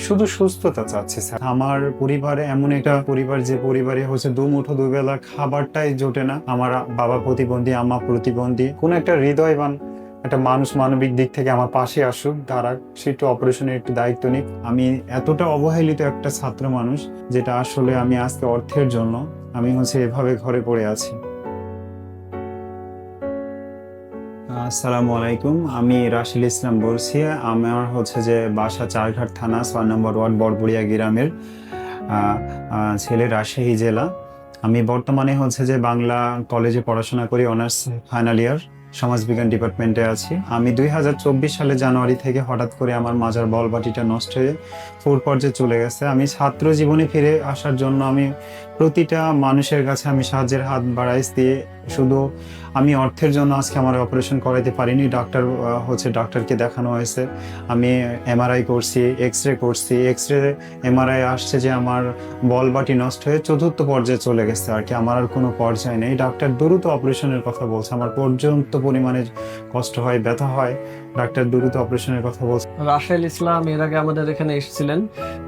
শুধু সুস্থতা চাচ্ছি স্যার। আমার পরিবারে এমন একটা পরিবার যে পরিবারে হচ্ছে দুমুঠো দুবেলা খাবারটাই জোটে না। আমার বাবা প্রতিবন্ধী, আম্মা প্রতিবন্ধী। কোন একটা হৃদয়বান একটা মানুষ মানবিক দিক থেকে আমার পাশে আসুক, তারা সে একটু অপারেশনের একটু দায়িত্ব নিক। আমি এতটা অবহেলিত একটা ছাত্র মানুষ, যেটা আসলে আমি আজকে অর্থের জন্য আমি হচ্ছে এভাবে ঘরে পড়ে আছি। আসসালামু আলাইকুম, আমি রাশিল ইসলাম বলছি। আমার হচ্ছে যে বাসা চারঘাট থানা ৬ নম্বর ওয়ার্ড বড়বড়িয়া গ্রামের ছেলে, রাজশাহী জেলা। আমি বর্তমানে হচ্ছে যে বাংলা কলেজে পড়াশোনা করি, অনার্স ফাইনাল ইয়ার, সমাজবিজ্ঞান ডিপার্টমেন্টে আছি। আমি ২০২৪ সালে জানুয়ারি থেকে হঠাৎ করে আমার মাজার বলবাটিটা নষ্ট হয়ে ফোর পর্যায়ে চলে গেছে। আমি ছাত্র জীবনে ফিরে আসার জন্য আমি প্রতিটা মানুষের কাছে আমি সাহায্যের হাত বাড়াইছি। শুধু আমি অর্থের জন্য আজকে আমার অপারেশন করাইতে পারিনি। ডাক্তারকে দেখানো হয়েছে, আমি এমআরআই করছি, এক্স রে এমআরআই আসছে যে আমার বলবাটি নষ্ট হয়ে চতুর্থ পর্যায়ে চলে গেছে আর কি। আমার আর কোনো পর্যায়ে নেই। ডাক্তার দ্রুত অপারেশনের কথা বলছে। আমার পর্যন্ত পরিমাণে কষ্ট হয়, ব্যথা হয়, ডাক্তার দ্রুত অপারেশনের কথা বলছে। রাশেল ইসলাম এর আগে আমাদের এখানে এসেছিলেন।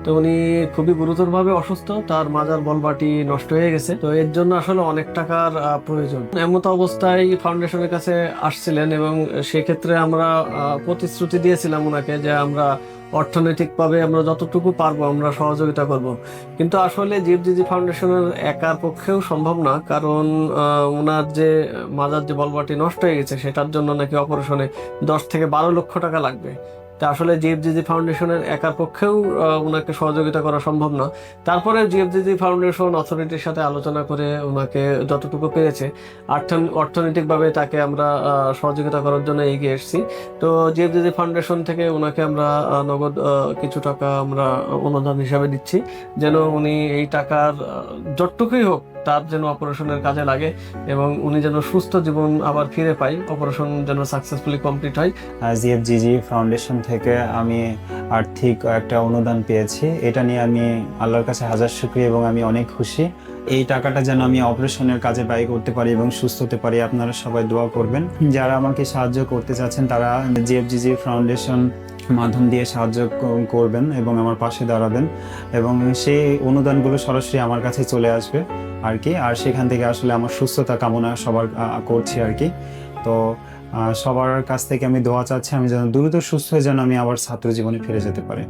তো উনি খুবই গুরুতরভাবে অসুস্থ, তার মাজার বলবাটি নষ্ট হয়ে গেছে। তো এর জন্য আসলে অনেক টাকার প্রয়োজন। এমত অবস্থায় ফাউন্ডেশনের কাছে আসছিলেন এবং সেক্ষেত্রে আমরা প্রতিশ্রুতি দিয়েছিলাম ওনাকে যে আমরা অর্থনৈতিকভাবে আমরা যতটুকু পারবো আমরা সহযোগিতা করব। কিন্তু আসলে জিএফজিজি ফাউন্ডেশনের একার পক্ষেও সম্ভব না, কারণ ওনার যে মাজার যে বলবাটি নষ্ট হয়ে গেছে সেটার জন্য নাকি অপারেশনে 10 থেকে 12 লক্ষ টাকা লাগবে। তা আসলে জিএফজিজি ফাউন্ডেশনের একার পক্ষেও ওনাকে সহযোগিতা করা সম্ভব না। তারপরে জিএফজিজি ফাউন্ডেশন অথরিটির সাথে আলোচনা করে ওনাকে যতটুকু পেরেছে অর্থনৈতিকভাবে তাকে আমরা সহযোগিতা করার জন্য এগিয়ে এসেছি। তো জিএফজিজি ফাউন্ডেশন থেকে ওনাকে আমরা নগদ কিছু টাকা আমরা অনুদান হিসাবে দিচ্ছি, যেন উনি এই টাকার যতটুকুই হোক তার যেন অপারেশনের কাজে লাগে এবং উনি যেন সুস্থ জীবন আবার ফিরে পায়, অপারেশন যেন সাকসেসফুলি কমপ্লিট হয়। জিএফজিজি ফাউন্ডেশন থেকে আমি আর্থিক একটা অনুদান পেয়েছি। এটা নিয়ে আমি আল্লাহর কাছে হাজার শুকরিয়া এবং আমি অনেক খুশি। এই টাকাটা যেন আমি অপারেশনের কাজে ব্যয় করতে পারি এবং সুস্থ হতে পারি। আপনারা সবাই দোয়া করবেন। যারা আমাকে সাহায্য করতে চাচ্ছেন তারা জিএফজিজি ফাউন্ডেশন মাধ্যম দিয়ে সাহায্য করবেন এবং আমার পাশে দাঁড়াবেন, এবং সেই অনুদানগুলো সরাসরি আমার কাছে চলে আসবে আর কি। আর সেখান থেকে আসলে আমার সুস্থতা কামনা সবার করছি আর কি। তো সবার কাছ থেকে আমি দোয়া চাচ্ছি আমি যেন দ্রুত সুস্থ হয়ে যেন আমি আবার ছাত্র জীবনে ফিরে যেতে পারি।